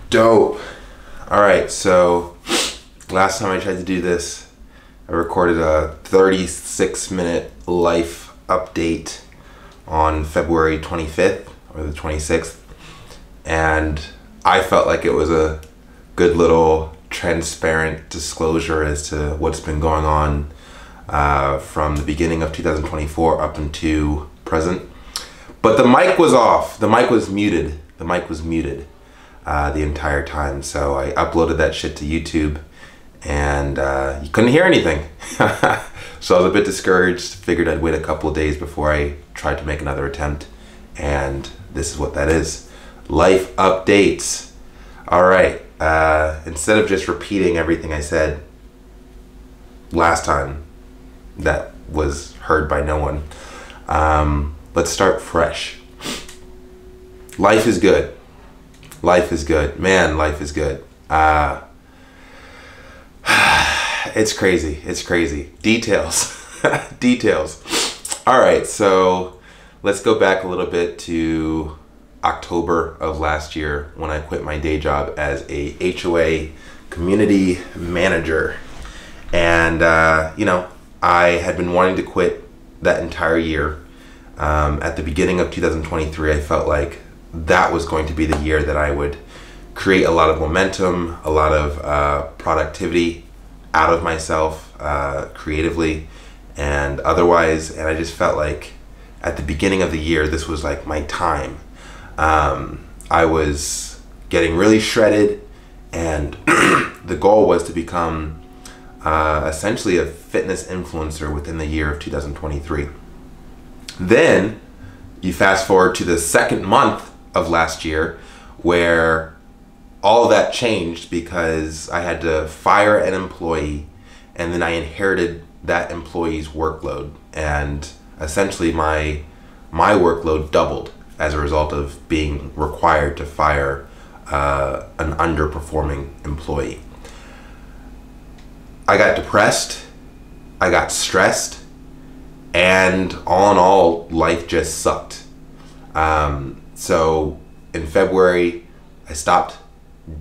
Dope. All right, so last time I tried to do this, I recorded a 36-minute life update on February 25th or the 26th, and I felt like it was a good little transparent disclosure as to what's been going on from the beginning of 2024 up into present. But the mic was off. The mic was muted. The entire time. So I uploaded that shit to YouTube, and you couldn't hear anything. So I was a bit discouraged. Figured I'd wait a couple of days before I tried to make another attempt. And this is what that is. Life updates. All right. Instead of just repeating everything I said last time that was heard by no one, let's start fresh. Life is good. Life is good. Man, life is good. It's crazy. It's crazy. Details. Details. All right, so let's go back a little bit to October of last year when I quit my day job as a HOA community manager. And, I had been wanting to quit that entire year. At the beginning of 2023, I felt like that was going to be the year that I would create a lot of momentum, a lot of productivity out of myself, creatively and otherwise. And I just felt like at the beginning of the year, this was like my time. I was getting really shredded, and the goal was to become essentially a fitness influencer within the year of 2023. Then you fast forward to the second month of last year, where all of that changed because I had to fire an employee, and then I inherited that employee's workload, and essentially my workload doubled as a result of being required to fire an underperforming employee. I got depressed, I got stressed, and all in all, life just sucked. So in February, I stopped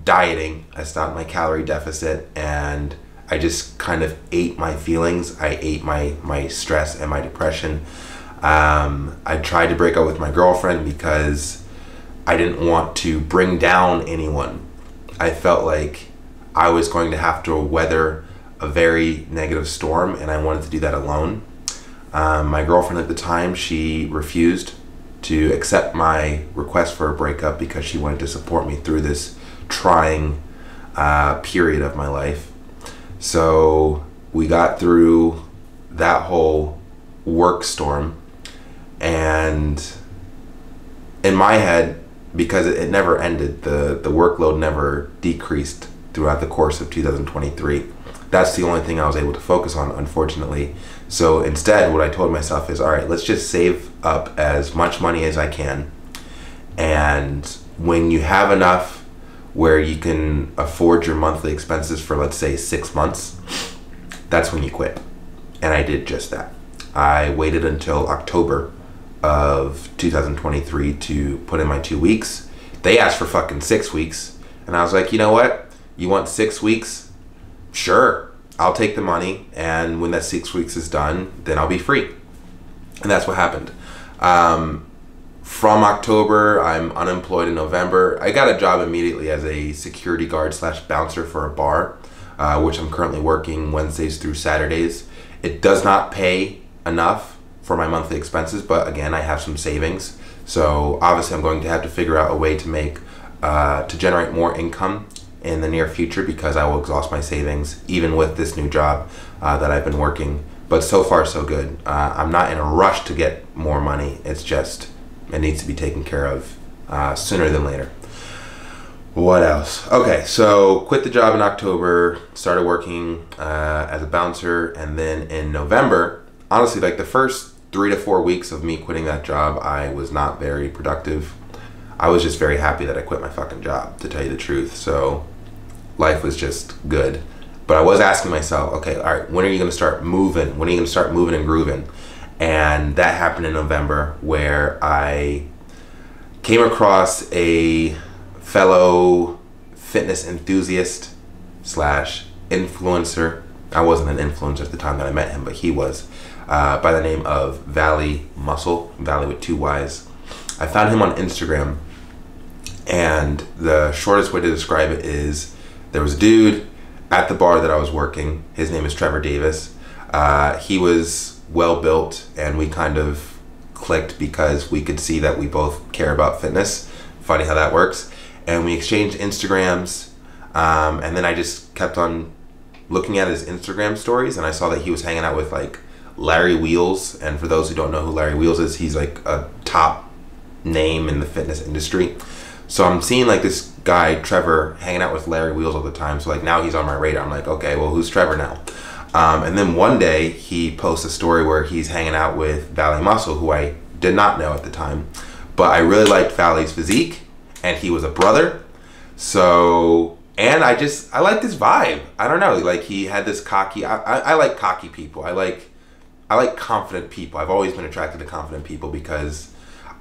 dieting, I stopped my calorie deficit, and I just kind of ate my feelings. I ate my stress and my depression. I tried to break up with my girlfriend because I didn't want to bring down anyone. I felt like I was going to have to weather a very negative storm, and I wanted to do that alone. My girlfriend at the time, she refused to accept my request for a breakup because she wanted to support me through this trying period of my life. So we got through that whole work storm, and in my head, because it never ended, the workload never decreased throughout the course of 2023. That's the only thing I was able to focus on, unfortunately. So instead, what I told myself is, all right, let's just save up as much money as I can. And when you have enough where you can afford your monthly expenses for, let's say, 6 months, that's when you quit. And I did just that. I waited until October of 2023 to put in my 2 weeks. They asked for fucking 6 weeks. And I was like, you know what? You want 6 weeks? Sure, I'll take the money, and when that 6 weeks is done, then I'll be free. And that's what happened. From October, I'm unemployed in November. I got a job immediately as a security guard / bouncer for a bar, which I'm currently working Wednesdays through Saturdays. It does not pay enough for my monthly expenses, but again, I have some savings. So obviously I'm going to have to figure out a way to generate more income in the near future, because I will exhaust my savings even with this new job that I've been working. But so far so good. I'm not in a rush to get more money. It's just, it needs to be taken care of sooner than later. What else? Okay, so quit the job in October, started working as a bouncer, and then in November, honestly, like the first 3 to 4 weeks of me quitting that job, I was not very productive. I was just very happy that I quit my fucking job, to tell you the truth. So life was just good. But I was asking myself, okay, all right, when are you going to start moving? When are you going to start moving and grooving? And that happened in November, where I came across a fellow fitness enthusiast slash influencer. I wasn't an influencer at the time that I met him, but he was, by the name of Valley Muscle, Valley with 2 Y's. I found him on Instagram, and the shortest way to describe it is there was a dude at the bar that I was working. His name is Trevor Davis. He was well built, and we kind of clicked because we could see that we both care about fitness. Funny how that works. And we exchanged Instagrams, and then I just kept on looking at his Instagram stories, and I saw that he was hanging out with like Larry Wheels. And for those who don't know who Larry Wheels is, he's like a top name in the fitness industry. So I'm seeing like this guy Trevor hanging out with Larry Wheels all the time, so like now he's on my radar. I'm like, okay, well, who's Trevor now? And then one day he posts a story where he's hanging out with Valley Muscle, who I did not know at the time, but I really liked Valley's physique, and he was a brother. So, and I like this vibe. I don't know, like he had this cocky, I like cocky people. I like confident people. I've always been attracted to confident people because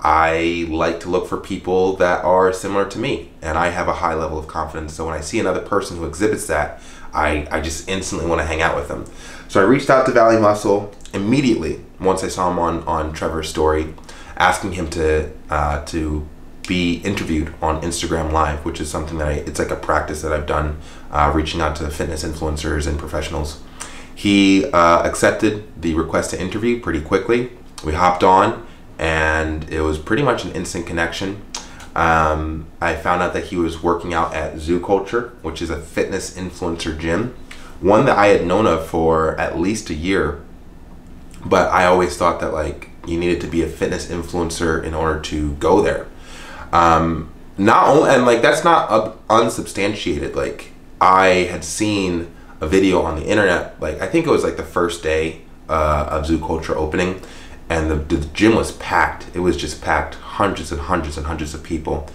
I like to look for people that are similar to me, and I have a high level of confidence. So when I see another person who exhibits that, I just instantly want to hang out with them. So I reached out to Valley Muscle immediately once I saw him on Trevor's story, asking him to be interviewed on Instagram Live, which is something that it's like a practice that I've done, reaching out to fitness influencers and professionals. He accepted the request to interview pretty quickly. We hopped on, and it was pretty much an instant connection. I found out that he was working out at Zoo Culture, which is a fitness influencer gym, one that I had known of for at least a year, but I always thought that like you needed to be a fitness influencer in order to go there. Not only, and like that's not unsubstantiated. Like I had seen a video on the internet, like I think it was like the first day of Zoo Culture opening, and the gym was packed. It was just packed, hundreds and hundreds and hundreds of people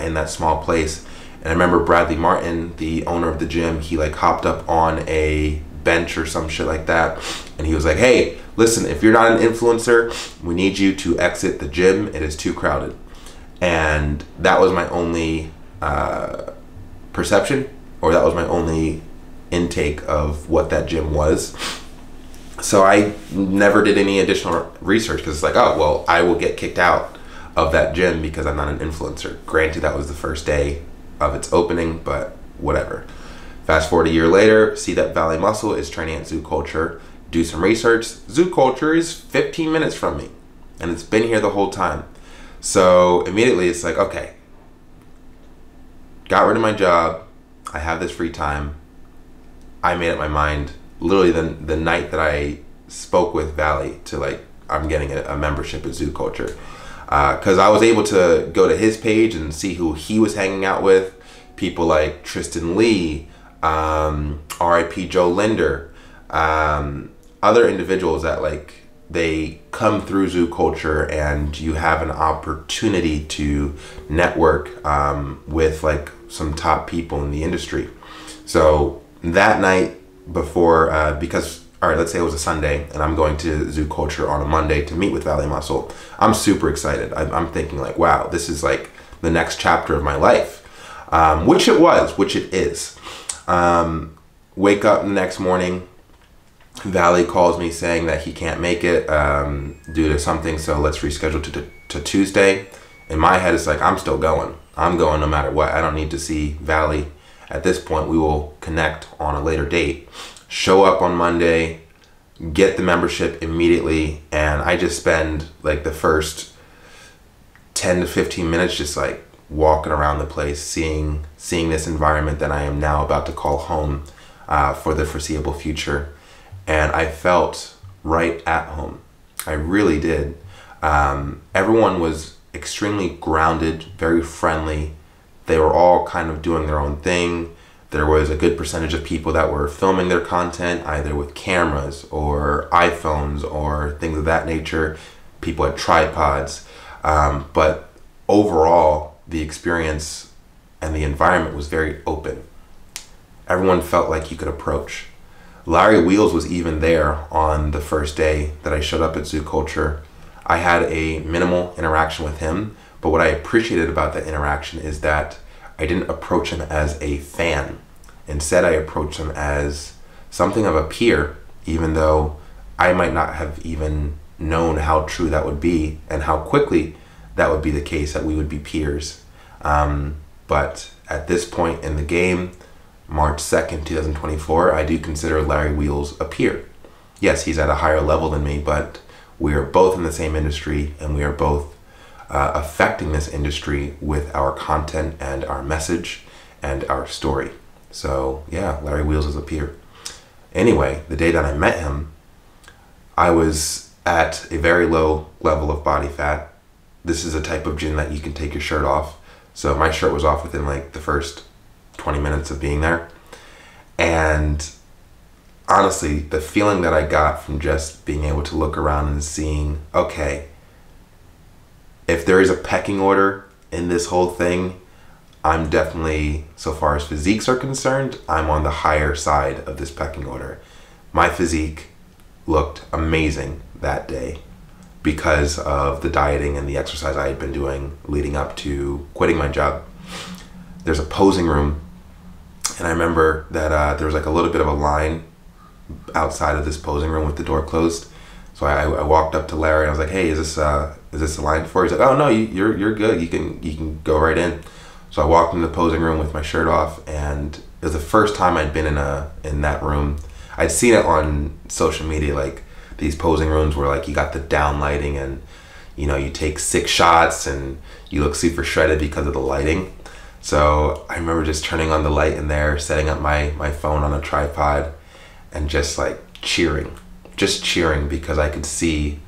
in that small place. And I remember Bradley Martin, the owner of the gym, he like hopped up on a bench or some shit like that, and he was like, hey, listen, if you're not an influencer, we need you to exit the gym. It is too crowded. And that was my only perception, or that was my only intake of what that gym was. So I never did any additional research because it's like, oh, well, I will get kicked out of that gym because I'm not an influencer. Granted, that was the first day of its opening, but whatever. Fast forward a year later, see that Valley Muscle is training at Zoo Culture. Do some research. Zoo Culture is 15 minutes from me, and it's been here the whole time. So immediately it's like, okay, got rid of my job. I have this free time. I made up my mind literally the night that I spoke with Valley to like, I'm getting a membership at Zoo Culture. Because I was able to go to his page and see who he was hanging out with. People like Tristan Lee, R.I.P. Joe Linder, other individuals that like, they come through Zoo Culture and you have an opportunity to network with like some top people in the industry. So that night before, because, all right, let's say it was a Sunday and I'm going to Zoo Culture on a Monday to meet with Valley Muscle. I'm super excited. I'm thinking like, wow, this is like the next chapter of my life, which it was, which it is. Wake up the next morning, Valley calls me saying that he can't make it due to something, so let's reschedule to Tuesday. In my head, it's like, I'm still going. I'm going no matter what. I don't need to see Valley. At this point, we will connect on a later date. Show up on Monday, get the membership immediately, and I just spend like the first 10 to 15 minutes just like walking around the place, seeing this environment that I am now about to call home for the foreseeable future. And I felt right at home. I really did. Everyone was extremely grounded, very friendly. They were all kind of doing their own thing. There was a good percentage of people that were filming their content either with cameras or iPhones or things of that nature. People had tripods. But overall, the experience and the environment was very open. Everyone felt like you could approach. Larry Wheels was even there on the first day that I showed up at Zoo Culture. I had a minimal interaction with him, but what I appreciated about that interaction is that I didn't approach him as a fan. Instead, I approached him as something of a peer, even though I might not have even known how true that would be and how quickly that would be the case, that we would be peers. But at this point in the game, March 2nd, 2024, I do consider Larry Wheels a peer. Yes, he's at a higher level than me, but we are both in the same industry, and we are both affecting this industry with our content and our message and our story. So yeah, Larry Wheels is a peer. Anyway, the day that I met him, I was at a very low level of body fat. This is a type of gym that you can take your shirt off. So my shirt was off within like the first 20 minutes of being there. And honestly, the feeling that I got from just being able to look around and seeing, okay, if there is a pecking order in this whole thing, I'm definitely, so far as physiques are concerned, I'm on the higher side of this pecking order. My physique looked amazing that day because of the dieting and the exercise I had been doing leading up to quitting my job. There's a posing room, and I remember that there was like a little bit of a line outside of this posing room with the door closed. So I walked up to Larry and I was like, "Hey, is this a line for?" He's like, "Oh no, you're good. You can go right in." So I walked in the posing room with my shirt off, and it was the first time I'd been in that room. I'd seen it on social media, like these posing rooms where like you got the down lighting and you know you take 6 shots and you look super shredded because of the lighting. So I remember just turning on the light in there, setting up my phone on a tripod, and just like cheering because I could see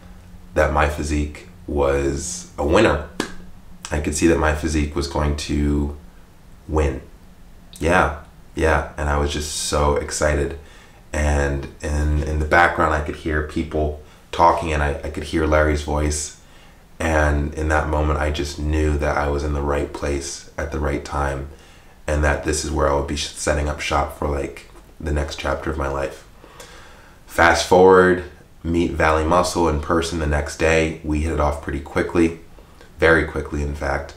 that my physique was a winner. I could see that my physique was going to win. Yeah, and I was just so excited. And in the background, I could hear people talking, and I could hear Larry's voice. And in that moment, I just knew that I was in the right place at the right time, and that this is where I would be setting up shop for like the next chapter of my life. Fast forward, meet Valley Muscle in person the next day. We hit it off pretty quickly. Very quickly, in fact.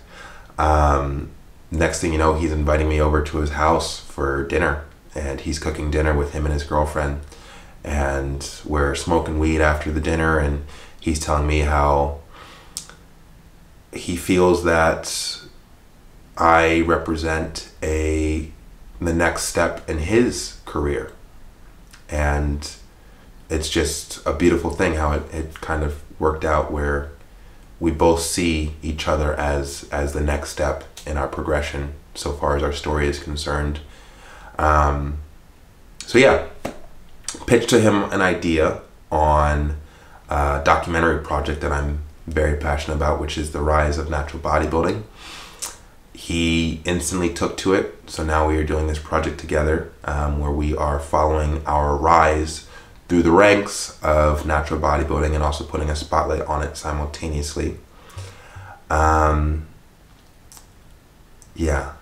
Next thing you know, he's inviting me over to his house for dinner, and he's cooking dinner with him and his girlfriend, and we're smoking weed after the dinner, and he's telling me how he feels that I represent the next step in his career, and it's just a beautiful thing how it kind of worked out where we both see each other as the next step in our progression so far as our story is concerned. So yeah, pitched to him an idea on a documentary project that I'm very passionate about, which is the rise of natural bodybuilding. He instantly took to it, so now we are doing this project together where we are following our rise through the ranks of natural bodybuilding and also putting a spotlight on it simultaneously. Yeah.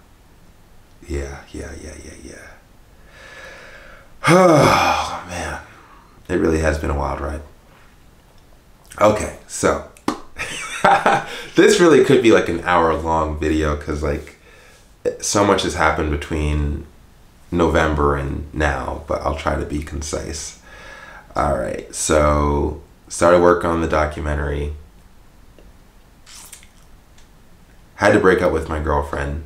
Oh man, it really has been a wild ride. Okay, so this really could be like an hour-long video because like so much has happened between November and now, but I'll try to be concise. All right, so started work on the documentary. Had to break up with my girlfriend,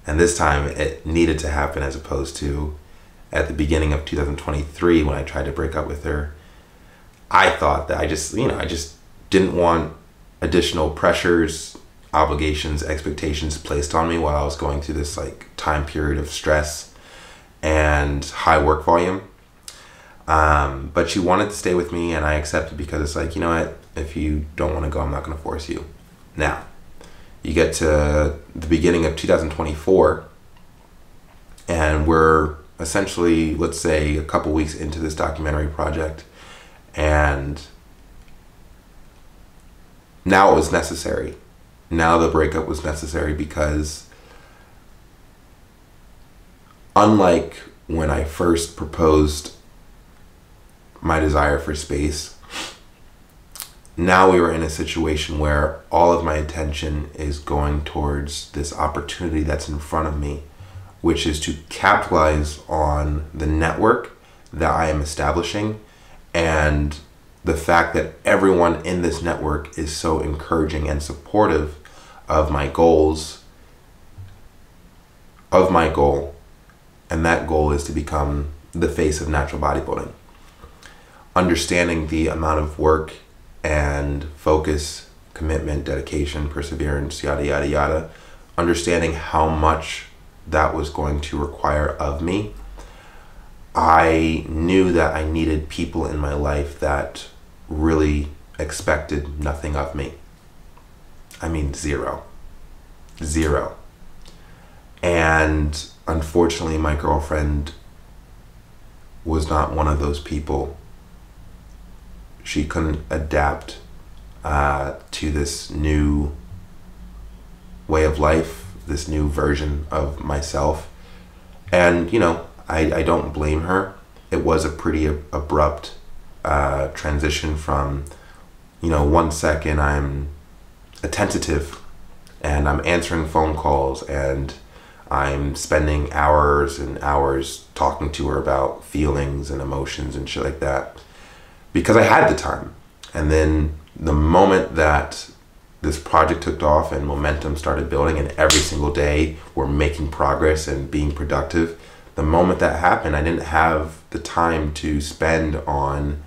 and this time it needed to happen as opposed to at the beginning of 2023 when I tried to break up with her. I thought that I just didn't want additional pressures, obligations, expectations placed on me while I was going through this like time period of stress and high work volume. But she wanted to stay with me, and I accepted because it's like, you know what, if you don't want to go, I'm not going to force you. Now, you get to the beginning of 2024, and we're essentially, let's say, a couple weeks into this documentary project, and now it was necessary. Now the breakup was necessary because unlike when I first proposed my desire for space, now we were in a situation where all of my attention is going towards this opportunity that's in front of me, which is to capitalize on the network that I am establishing and the fact that everyone in this network is so encouraging and supportive of my goals, of my goal, and that goal is to become the face of natural bodybuilding. Understanding the amount of work and focus, commitment, dedication, perseverance, yada, yada, yada, understanding how much that was going to require of me, I knew that I needed people in my life that really expected nothing of me. I mean, zero. And unfortunately, my girlfriend was not one of those people. She couldn't adapt to this new way of life, this new version of myself. And, you know, I don't blame her. It was a pretty abrupt transition from, you know, 1 second I'm attentive and I'm answering phone calls and I'm spending hours and hours talking to her about feelings and emotions and shit like that because I had the time. And then the moment that this project took off and momentum started building and every single day we're making progress and being productive, the moment that happened, I didn't have the time to spend on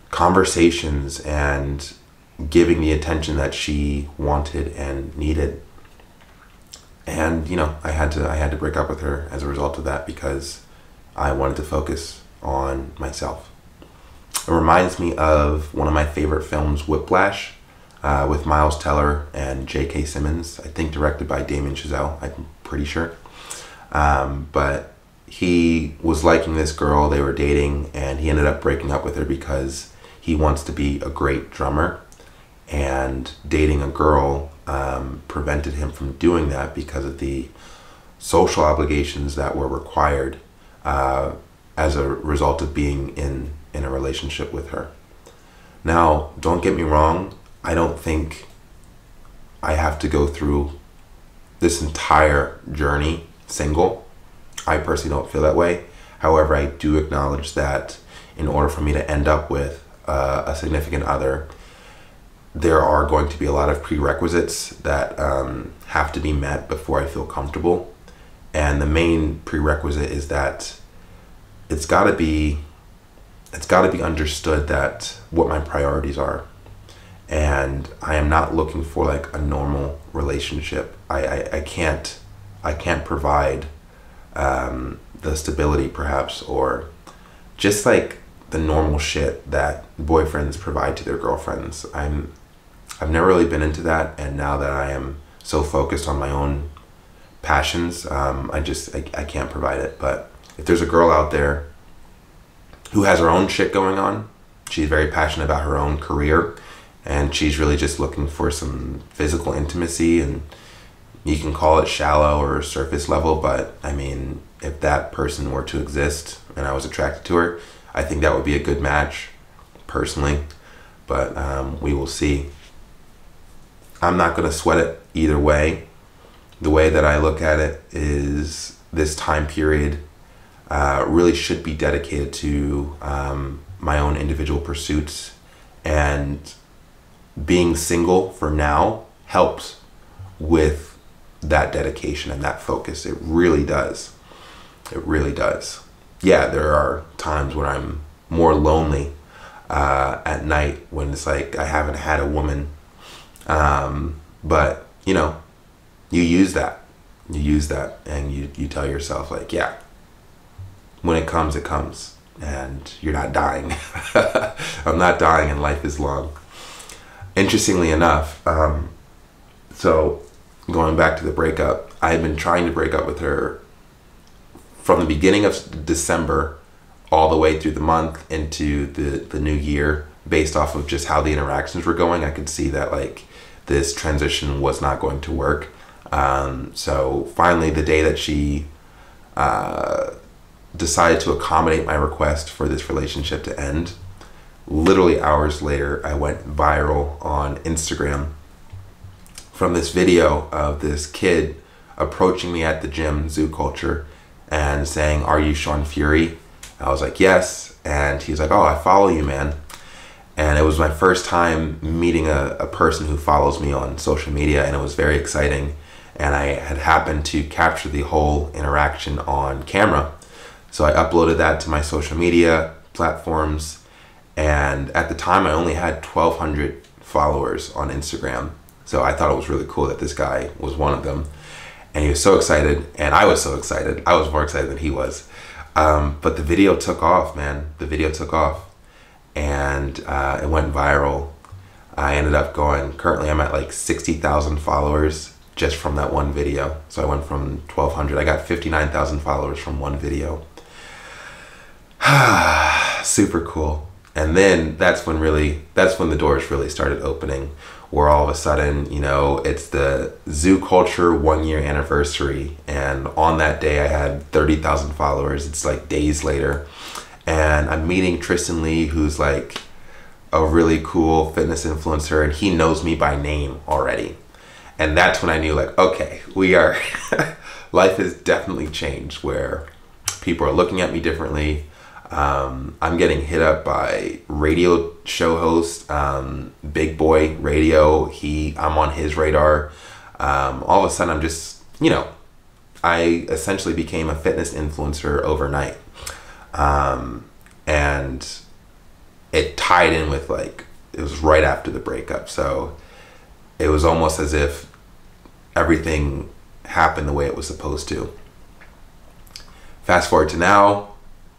conversations and giving the attention that she wanted and needed. And, you know, I had to break up with her as a result of that because I wanted to focus on myself. It reminds me of one of my favorite films, Whiplash, with Miles Teller and J.K. Simmons, I think directed by Damien Chazelle, I'm pretty sure. But he was liking this girl, they were dating, and he ended up breaking up with her because he wants to be a great drummer. And dating a girl prevented him from doing that because of the social obligations that were required as a result of being in a relationship with her. Now, don't get me wrong, I don't think I have to go through this entire journey single. I personally don't feel that way. However, I do acknowledge that in order for me to end up with a significant other, there are going to be a lot of prerequisites that have to be met before I feel comfortable. And the main prerequisite is that it's got to be understood that what my priorities are. And I am not looking for like a normal relationship. I can't provide the stability perhaps, or just like the normal shit that boyfriends provide to their girlfriends. I've never really been into that, and now that I am so focused on my own passions, I can't provide it. But if there's a girl out there who has her own shit going on, she's very passionate about her own career, and she's really just looking for some physical intimacy, and you can call it shallow or surface level, but I mean, if that person were to exist and I was attracted to her, I think that would be a good match, personally. But we will see. I'm not going to sweat it either way. The way that I look at it is this time period really should be dedicated to my own individual pursuits, and being single for now helps with that dedication and that focus. It really does. It really does. Yeah, there are times when I'm more lonely at night when it's like I haven't had a woman. But, you know, you use that. You use that and you tell yourself like, yeah, when it comes, it comes. And you're not dying. I'm not dying and life is long. Interestingly enough, so going back to the breakup, I had been trying to break up with her from the beginning of December all the way through the month into the new year. Based off of just how the interactions were going, I could see that like this transition was not going to work. So finally, the day that she decided to accommodate my request for this relationship to end, literally hours later, I went viral on Instagram from this video of this kid approaching me at the gym, Zoo Culture, and saying, "Are you Shaun Fury?" I was like, "Yes." And he's like, "Oh, I follow you, man." And it was my first time meeting a person who follows me on social media, and it was very exciting. And I had happened to capture the whole interaction on camera. So I uploaded that to my social media platforms. And at the time, I only had 1,200 followers on Instagram. So I thought it was really cool that this guy was one of them. And he was so excited, and I was so excited. I was more excited than he was. But the video took off, man. The video took off. And it went viral. I ended up currently I'm at like 60,000 followers just from that one video. So I went from 1,200, I got 59,000 followers from one video. Super cool. And then that's when the doors really started opening, where all of a sudden, you know, it's the Zoo Culture 1-year anniversary. And on that day I had 30,000 followers. It's like days later. And I'm meeting Tristan Lee, who's like a really cool fitness influencer, and he knows me by name already. And that's when I knew, like, okay, life has definitely changed, where people are looking at me differently. I'm getting hit up by radio show hosts, Big Boy Radio. I'm on his radar. All of a sudden I'm just, you know, I essentially became a fitness influencer overnight. And it tied in with, like, it was right after the breakup. So it was almost as if everything happened the way it was supposed to. Fast forward to now,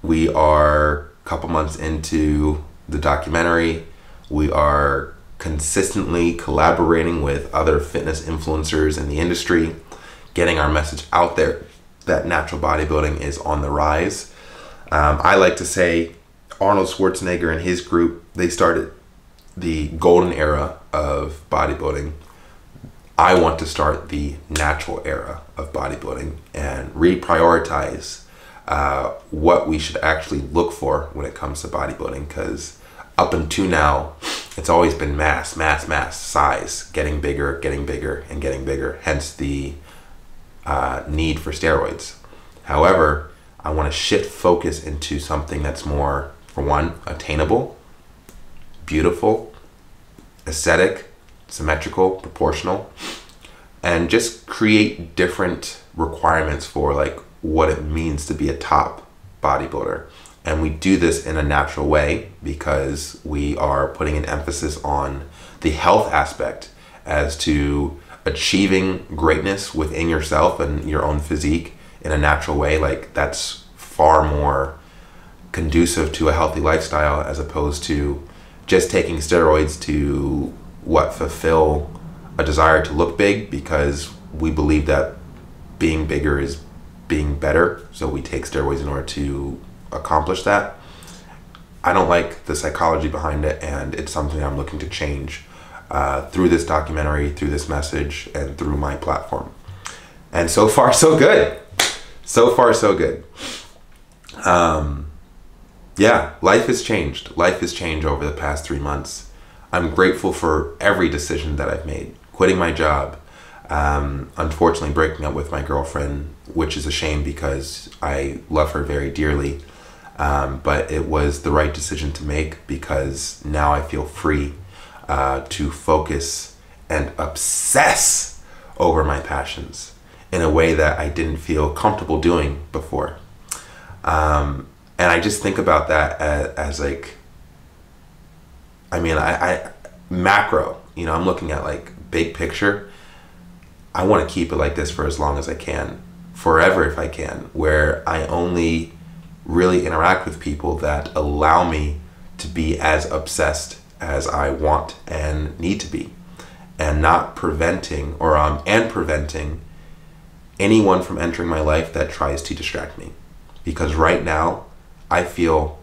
we are a couple months into the documentary. We are consistently collaborating with other fitness influencers in the industry, getting our message out there that natural bodybuilding is on the rise. I like to say Arnold Schwarzenegger and his group, they started the golden era of bodybuilding. I want to start the natural era of bodybuilding and reprioritize what we should actually look for when it comes to bodybuilding, because up until now, it's always been mass, size, getting bigger, and getting bigger, hence the need for steroids. However, I want to shift focus into something that's more, for one, attainable, beautiful, aesthetic, symmetrical, proportional, and just create different requirements for, like, what it means to be a top bodybuilder. And we do this in a natural way because we are putting an emphasis on the health aspect as to achieving greatness within yourself and your own physique in a natural way. Like, that's far more conducive to a healthy lifestyle as opposed to just taking steroids to fulfill a desire to look big, because we believe that being bigger is being better, so we take steroids in order to accomplish that. I don't like the psychology behind it, and it's something I'm looking to change through this documentary, through this message, and through my platform. And so far, so good. So far, so good. Yeah, life has changed. Life has changed over the past 3 months. I'm grateful for every decision that I've made. Quitting my job, unfortunately breaking up with my girlfriend, which is a shame because I love her very dearly. But it was the right decision to make, because now I feel free to focus and obsess over my passions in a way that I didn't feel comfortable doing before. And I just think about that as like, I mean, I macro, you know, I'm looking at like big picture. I want to keep it like this for as long as I can, forever if I can, where I only really interact with people that allow me to be as obsessed as I want and need to be, and not preventing preventing anyone from entering my life that tries to distract me. Because right now I feel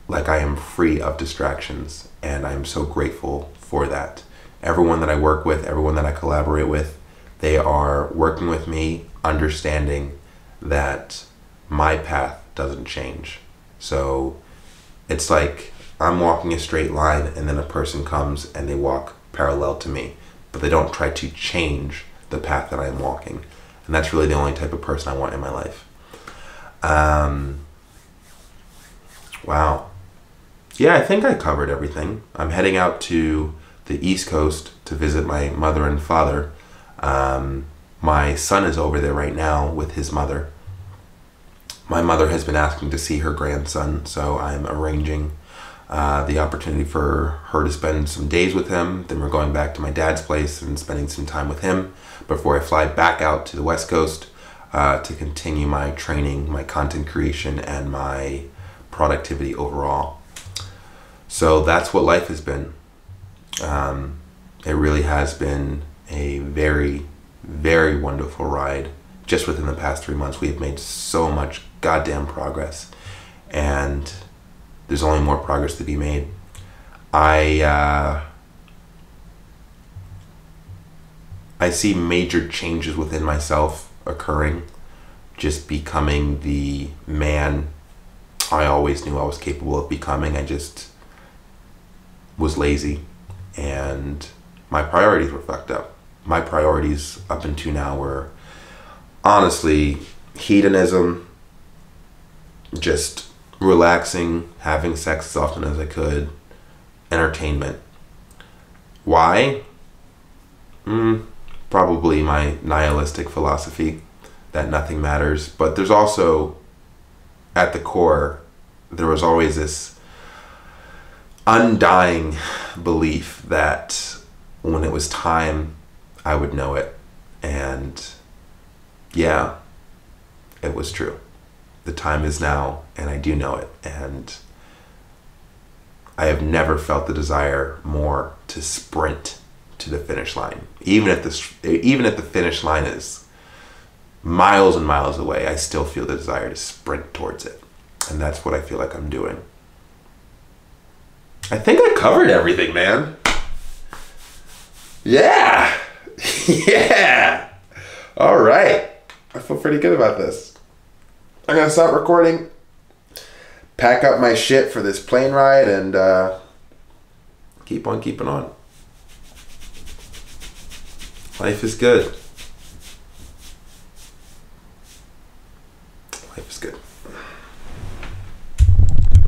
like I am free of distractions, and I'm so grateful for that. Everyone that I work with, everyone that I collaborate with, they are working with me, understanding that my path doesn't change. So it's like I'm walking a straight line and then a person comes and they walk parallel to me, but they don't try to change the path that I'm walking. And that's really the only type of person I want in my life. Wow. Yeah, I think I covered everything. I'm heading out to the East Coast to visit my mother and father. My son is over there right now with his mother. My mother has been asking to see her grandson, so I'm arranging the opportunity for her to spend some days with him. Then we're going back to my dad's place and spending some time with him before I fly back out to the West Coast to continue my training, my content creation, and my productivity overall. So that's what life has been. It really has been a very, very wonderful ride. Just within the past 3 months, we have made so much goddamn progress, and there's only more progress to be made. I see major changes within myself occurring, just becoming the man I always knew I was capable of becoming. I just was lazy, and my priorities were fucked up. My priorities up until now were honestly hedonism, just relaxing, having sex as often as I could, entertainment. Why? Probably my nihilistic philosophy that nothing matters. But there's also, at the core, there was always this undying belief that when it was time, I would know it. And yeah, it was true. The time is now, and I do know it. And I have never felt the desire more to sprint to the finish line. Even if the finish line is miles and miles away, I still feel the desire to sprint towards it. And that's what I feel like I'm doing. I think I covered everything, man. Yeah. Yeah. All right. I feel pretty good about this. I'm going to stop recording, pack up my shit for this plane ride, and keep on keeping on. Life is good.